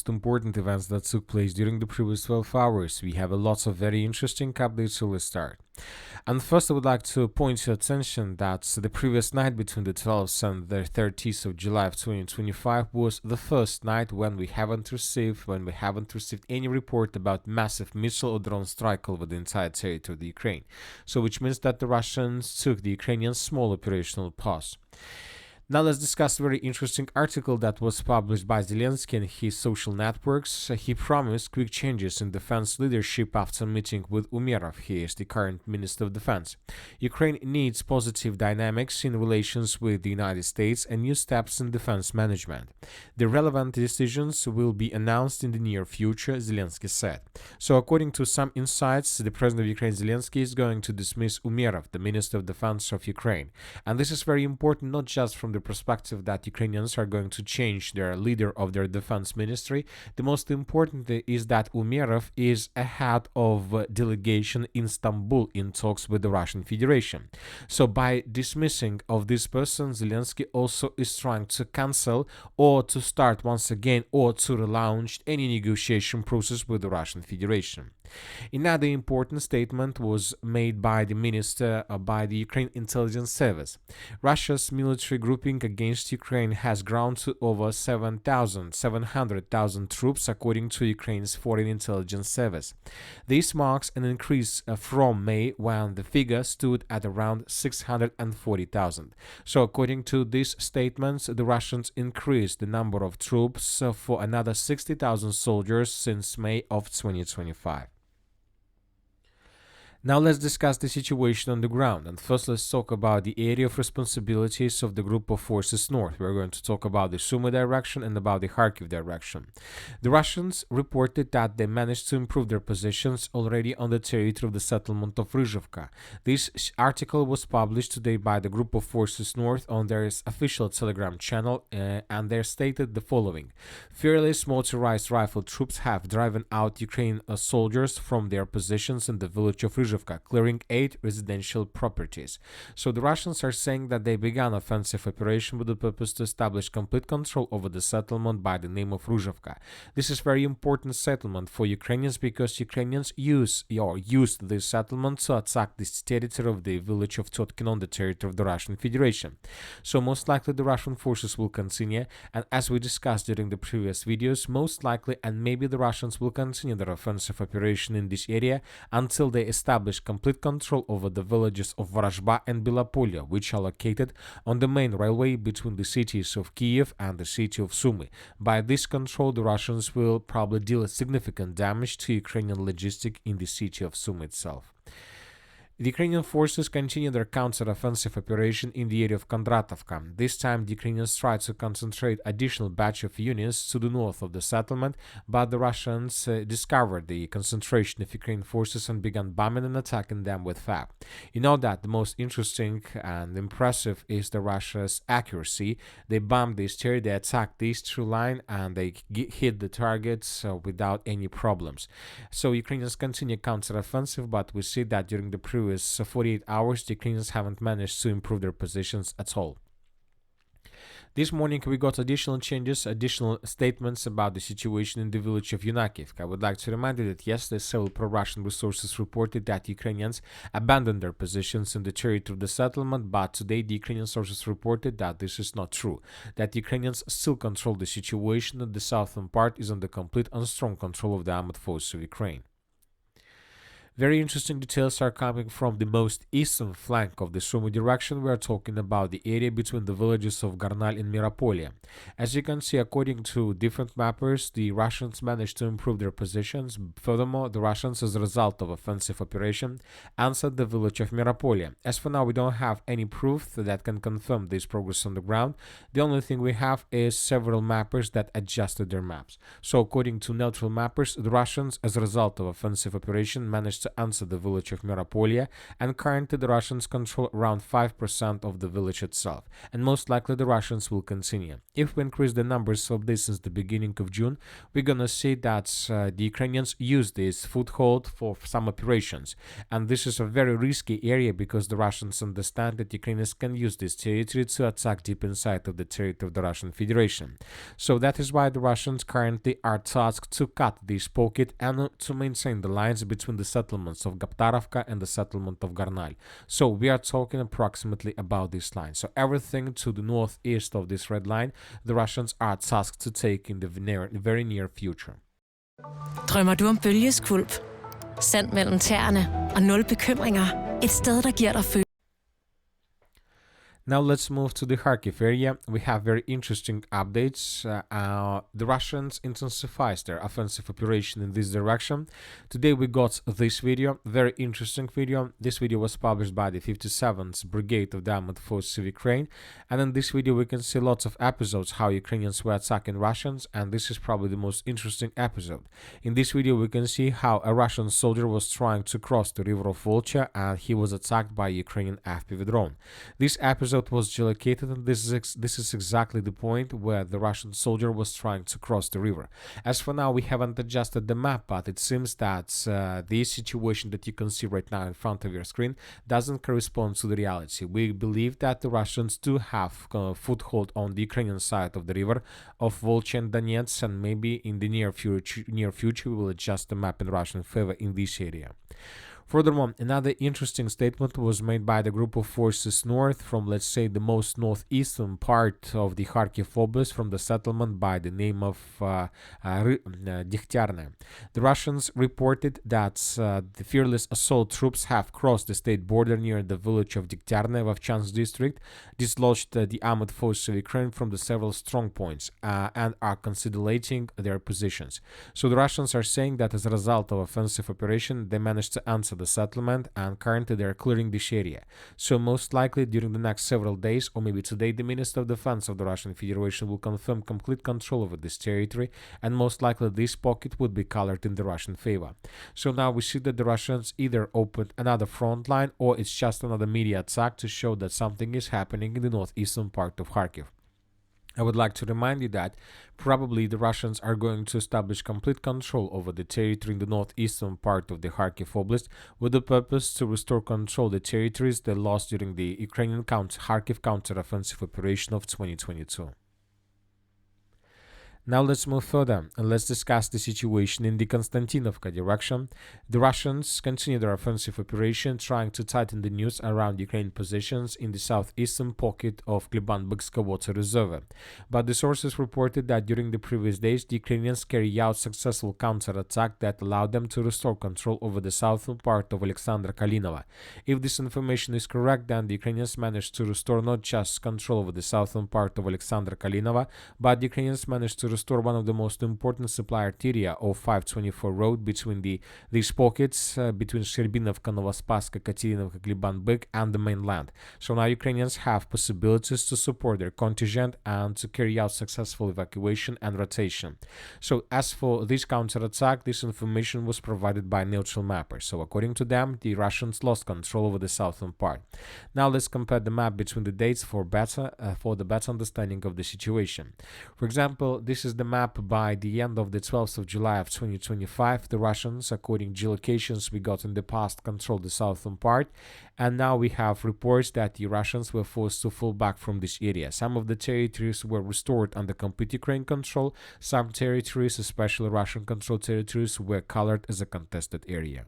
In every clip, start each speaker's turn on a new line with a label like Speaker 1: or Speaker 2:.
Speaker 1: most important events that took place during the previous 12 hours. We have a lot of very interesting updates, so let's start. And first, I would like to point your attention that the previous night between the 12th and the 30th of July of 2025 was the first night when we haven't received any report about massive missile or drone strike over the entire territory of the Ukraine. So, which means that the Russians took the Ukrainian small operational pause. Now let's discuss a very interesting article that was published by Zelensky in his social networks. He promised quick changes in defense leadership after meeting with Umerov. He is the current Minister of Defense. Ukraine needs positive dynamics in relations with the United States and new steps in defense management. The relevant decisions will be announced in the near future, Zelensky said. So according to some insights, the President of Ukraine, Zelensky, is going to dismiss Umerov, the Minister of Defense of Ukraine. And this is very important, not just from the perspective that Ukrainians are going to change their leader of their defense ministry. The most important is that Umerov is a head of a delegation in Istanbul in talks with the Russian Federation. So by dismissing of this person, Zelensky also is trying to cancel or to start once again or to relaunch any negotiation process with the Russian Federation. Another important statement was made by the minister by the Ukraine Intelligence Service. Russia's military grouping against Ukraine has grown to over 700,000 troops, according to Ukraine's Foreign Intelligence Service. This marks an increase from May, when the figure stood at around 640,000. So according to these statements, the Russians increased the number of troops for another 60,000 soldiers since May of 2025. Now let's discuss the situation on the ground, and first let's talk about the area of responsibilities of the Group of Forces North. We're going to talk about the Sumy direction and about the Kharkiv direction. The Russians reported that they managed to improve their positions already on the territory of the settlement of Ryzhovka. This article was published today by the Group of Forces North on their official Telegram channel, and they stated the following. Fearless motorized rifle troops have driven out Ukrainian soldiers from their positions in the village of Ryzhovka, clearing 8 residential properties. So the Russians are saying that they began offensive operation with the purpose to establish complete control over the settlement by the name of Ryzhovka. This is very important settlement for Ukrainians because Ukrainians used this settlement to attack this territory of the village of Totkin on the territory of the Russian Federation. So most likely the Russian forces will continue, and as we discussed during the previous videos, most likely and maybe the Russians will continue their offensive operation in this area until they establish complete control over the villages of Vorozhba and Belopolye, which are located on the main railway between the cities of Kiev and the city of Sumy. By this control, the Russians will probably deal significant damage to Ukrainian logistics in the city of Sumy itself. The Ukrainian forces continue their counter-offensive operation in the area of Kondratovka. This time, the Ukrainians tried to concentrate additional batch of units to the north of the settlement, but the Russians discovered the concentration of Ukrainian forces and began bombing and attacking them with FAB. You know that the most interesting and impressive is the Russia's accuracy. They bombed this territory, they attacked this true line, and they hit the targets without any problems. So Ukrainians continue counter-offensive, but we see that during the previous 48 hours, the Ukrainians haven't managed to improve their positions at all. This morning we got additional changes, additional statements about the situation in the village of Yunakivka. I would like to remind you that yesterday several pro-Russian resources reported that Ukrainians abandoned their positions in the territory of the settlement, but today the Ukrainian sources reported that this is not true, that Ukrainians still control the situation, and the southern part is under complete and strong control of the armed forces of Ukraine. Very interesting details are coming from the most eastern flank of the Sumy direction. We are talking about the area between the villages of Garnal and Miropolye. As you can see, according to different mappers, the Russians managed to improve their positions. Furthermore, the Russians, as a result of offensive operation, answered the village of Miropolye. As for now, we don't have any proof that can confirm this progress on the ground. The only thing we have is several mappers that adjusted their maps. So according to neutral mappers, the Russians, as a result of offensive operation, managed managed to answer the village of Miropolye, and currently the Russians control around 5% of the village itself, and most likely the Russians will continue. If we increase the numbers of this since the beginning of June, we're gonna see that the Ukrainians use this foothold for some operations, and this is a very risky area because the Russians understand that Ukrainians can use this territory to attack deep inside of the territory of the Russian Federation. So that is why the Russians currently are tasked to cut this pocket and to maintain the lines between the settlements of Gaptarovka and the settlement of Garnal. So we are talking approximately about this line. So everything to the northeast of this red line, the Russians are tasked to take in the very near future.
Speaker 2: Drømmer du om bølgeskvulp? Sand mellem tæerne og nul bekymringer. Et sted, der giver dig følelse.
Speaker 1: Now let's move to the Kharkiv area. We have very interesting updates. The Russians intensified their offensive operation in this direction. Today we got this video, very interesting video. This video was published by the 57th Brigade of the Armored Forces of Ukraine. And in this video we can see lots of episodes how Ukrainians were attacking Russians, and this is probably the most interesting episode. In this video we can see how a Russian soldier was trying to cross the river of Volcha and he was attacked by a Ukrainian FPV drone. This episode was geolocated, and this is exactly the point where the Russian soldier was trying to cross the river. As for now, we haven't adjusted the map, but it seems that the situation that you can see right now in front of your screen doesn't correspond to the reality. We believe that the Russians do have foothold on the Ukrainian side of the river of Volcha and Donetsk, and maybe in the near future we will adjust the map in Russian favor in this area. Furthermore, another interesting statement was made by the group of forces north from, let's say, the most northeastern part of the Kharkiv Oblast, from the settlement by the name of Degtyarne. The Russians reported that the fearless assault troops have crossed the state border near the village of Degtyarne of Ovchansk district, dislodged the armored forces of Ukraine from the several strong points, and are consolidating their positions. So the Russians are saying that as a result of offensive operation, they managed to answer the settlement, and currently they are clearing this area. So most likely during the next several days, or maybe today, the Minister of Defense of the Russian Federation will confirm complete control over this territory, and most likely this pocket would be colored in the Russian favor. So now we see that the Russians either opened another front line, or it's just another media attack to show that something is happening in the northeastern part of Kharkiv. I would like to remind you that probably the Russians are going to establish complete control over the territory in the northeastern part of the Kharkiv Oblast with the purpose to restore control of the territories they lost during the Ukrainian Kharkiv counter-offensive operation of 2022. Now let's move further and let's discuss the situation in the Konstantinovka direction. The Russians continue their offensive operation, trying to tighten the news around Ukraine positions in the southeastern pocket of Kliban-Bykska water reserve. But the sources reported that during the previous days, the Ukrainians carried out successful counterattack that allowed them to restore control over the southern part of Alexandra Kalinova. If this information is correct, then the Ukrainians managed to restore not just control over the southern part of Alexandra Kalinova, but the Ukrainians managed to restore one of the most important supply arteria of 524 road between these pockets between Sherbinovka, Novospaska, Katerinovka, Kliban-Byk and the mainland. So now Ukrainians have possibilities to support their contingent and to carry out successful evacuation and rotation. So as for this counterattack, this information was provided by neutral mappers. So according to them, the Russians lost control over the southern part. Now let's compare the map between the dates for the better understanding of the situation. For example, this is the map by the end of the 12th of July of 2025. The Russians, according to geolocations we got in the past, controlled the southern part, and now we have reports that the Russians were forced to fall back from this area. Some of the territories were restored under complete Ukraine control. Some territories, especially Russian-controlled territories, were colored as a contested area.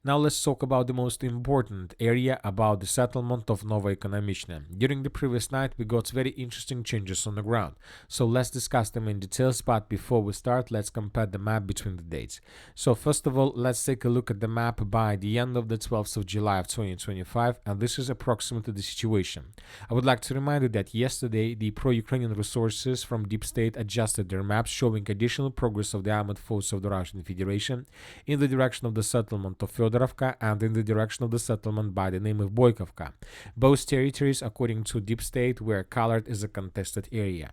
Speaker 1: Now let's talk about the most important area, about the settlement of Novoekonomichne. During the previous night we got very interesting changes on the ground, so let's discuss them in details, but before we start, let's compare the map between the dates. So first of all, let's take a look at the map by the end of the 12th of July of 2025, and this is approximately the situation. I would like to remind you that yesterday the pro-Ukrainian resources from Deep State adjusted their maps, showing additional progress of the armored forces of the Russian Federation in the direction of the settlement of Fedor Fyodorovka and in the direction of the settlement by the name of Boykovka. Both territories, according to Deep State, were colored as a contested area.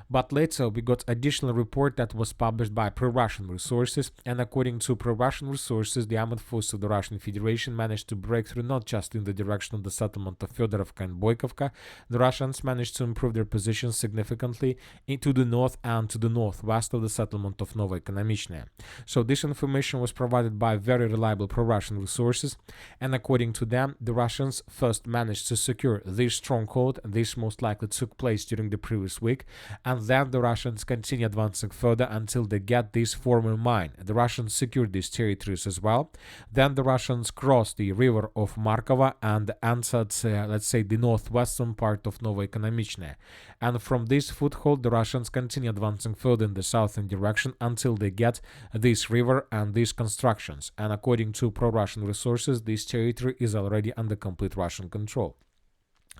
Speaker 1: But later we got additional report that was published by pro-Russian resources, and according to pro-Russian resources, the armed forces of the Russian Federation managed to break through not just in the direction of the settlement of Fyodorovka and Boykovka. The Russians managed to improve their position significantly into the north and to the northwest of the settlement of Novoekonomichne. So this information was provided by very reliable pro-Russian resources, and according to them, the Russians first managed to secure this stronghold. This most likely took place during the previous week, and then the Russians continue advancing further until they get this former mine. The Russians secured these territories as well. Then the Russians crossed the river of Markova and entered, let's say, the northwestern part of Novoekonomichne. And from this foothold, the Russians continue advancing further in the southern direction until they get this river and these constructions. And according to pro-Russian resources, this territory is already under complete Russian control.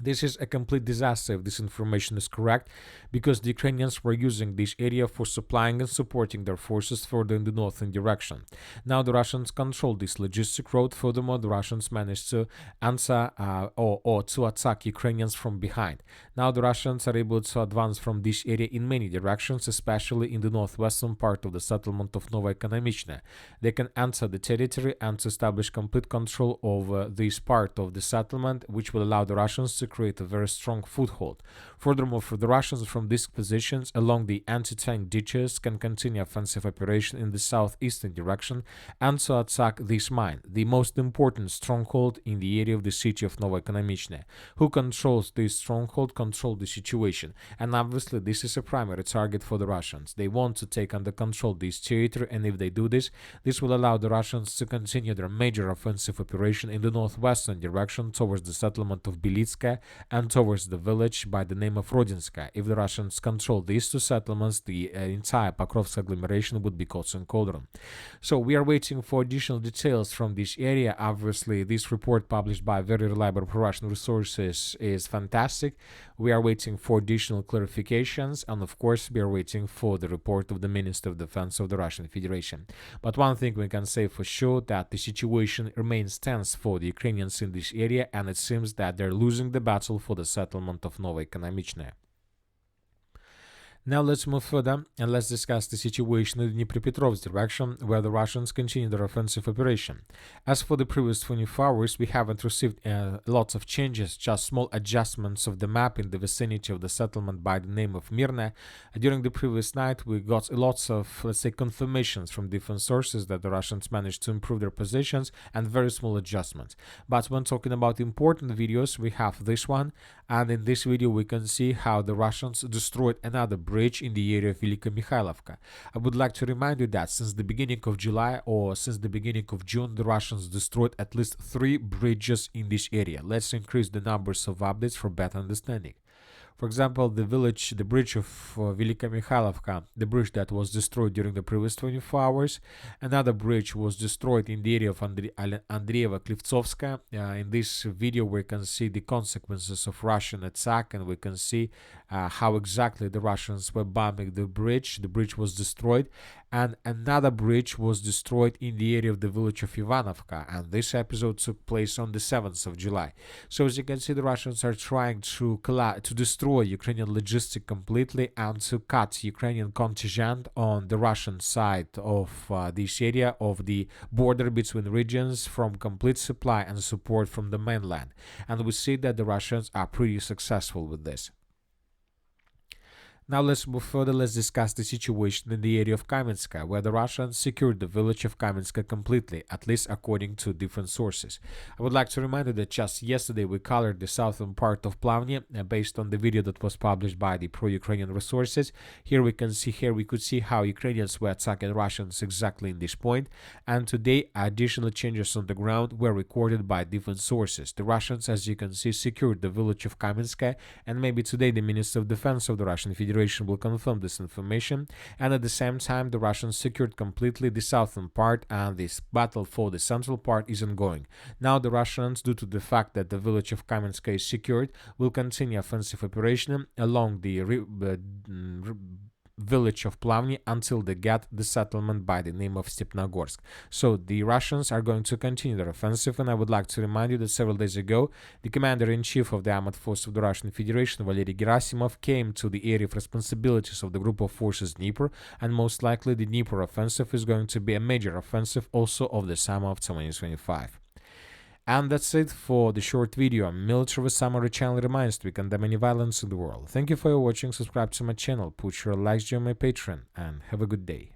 Speaker 1: This is a complete disaster if this information is correct, because the Ukrainians were using this area for supplying and supporting their forces further in the northern direction. Now the Russians control this logistic road. Furthermore, the Russians managed to answer or to attack Ukrainians from behind. Now the Russians are able to advance from this area in many directions, especially in the northwestern part of the settlement of Novoekonomichne. They can enter the territory and establish complete control over this part of the settlement, which will allow the Russians to create a very strong foothold. Furthermore, for the Russians from these positions along the anti-tank ditches can continue offensive operation in the southeastern direction and to attack this mine, the most important stronghold in the area of the city of Novoekonomichne. Who controls this stronghold control the situation, and obviously this is a primary target for the Russians. They want to take under control this territory, and if they do this, this will allow the Russians to continue their major offensive operation in the northwestern direction towards the settlement of Belitska and towards the village by the name of Rodinska. If the Russians control these two settlements, the entire Pokrovsk agglomeration would be caught in cauldron. So we are waiting for additional details from this area. Obviously, this report published by very reliable pro-Russian resources is fantastic. We are waiting for additional clarifications, and of course, we are waiting for the report of the Minister of Defense of the Russian Federation. But one thing we can say for sure, that the situation remains tense for the Ukrainians in this area, and it seems that they're losing the battle for the settlement of Novoekonomichne. Now let's move further and let's discuss the situation in the Dnipropetrovsk direction, where the Russians continue their offensive operation. As for the previous 24 hours, we haven't received lots of changes, just small adjustments of the map in the vicinity of the settlement by the name of Mirne. During the previous night, we got lots of, let's say, confirmations from different sources that the Russians managed to improve their positions, and very small adjustments. But when talking about important videos, we have this one, and in this video we can see how the Russians destroyed another bridge in the area of Velika Mikhailovka. I would like to remind you that since the beginning of July or since the beginning of June, the Russians destroyed at least 3 bridges in this area. Let's increase the numbers of updates for better understanding. For example, the bridge of Velika Mikhailovka, the bridge that was destroyed during the previous 24 hours. Another bridge was destroyed in the area of Andreeva-Klivtsovska. In this video, we can see the consequences of Russian attack, and we can see how exactly the Russians were bombing the bridge. The bridge was destroyed, and another bridge was destroyed in the area of the village of Ivanovka, and this episode took place on the 7th of July. So as you can see, the Russians are trying to destroy Ukrainian logistics completely and to cut Ukrainian contingent on the Russian side of this area of the border between regions from complete supply and support from the mainland. And we see that the Russians are pretty successful with this. Now let's move further. Let's discuss the situation in the area of Kamenska, where the Russians secured the village of Kamenska completely, at least according to different sources. I would like to remind you that just yesterday we colored the southern part of Plavny based on the video that was published by the pro-Ukrainian resources. Here we could see how Ukrainians were attacking Russians exactly in this point, and today additional changes on the ground were recorded by different sources. The Russians, as you can see, secured the village of Kamenska, and maybe today the Minister of Defense of the Russian Federation will confirm this information, and at the same time the Russians secured completely the southern part, and this battle for the central part is ongoing. Now the Russians, due to the fact that the village of Kamenska is secured, will continue offensive operation along the village of Plavny until they get the settlement by the name of Stepnogorsk. So the Russians are going to continue their offensive, and I would like to remind you that several days ago, the commander-in-chief of the armed force of the Russian Federation, Valery Gerasimov, came to the area of responsibilities of the group of forces Dnieper, and most likely the Dnieper offensive is going to be a major offensive also of the summer of 2025. And that's it for the short video. Military Summary channel reminds to condemn any violence in the world. Thank you for watching, subscribe to my channel, put your likes, join my Patreon, and have a good day.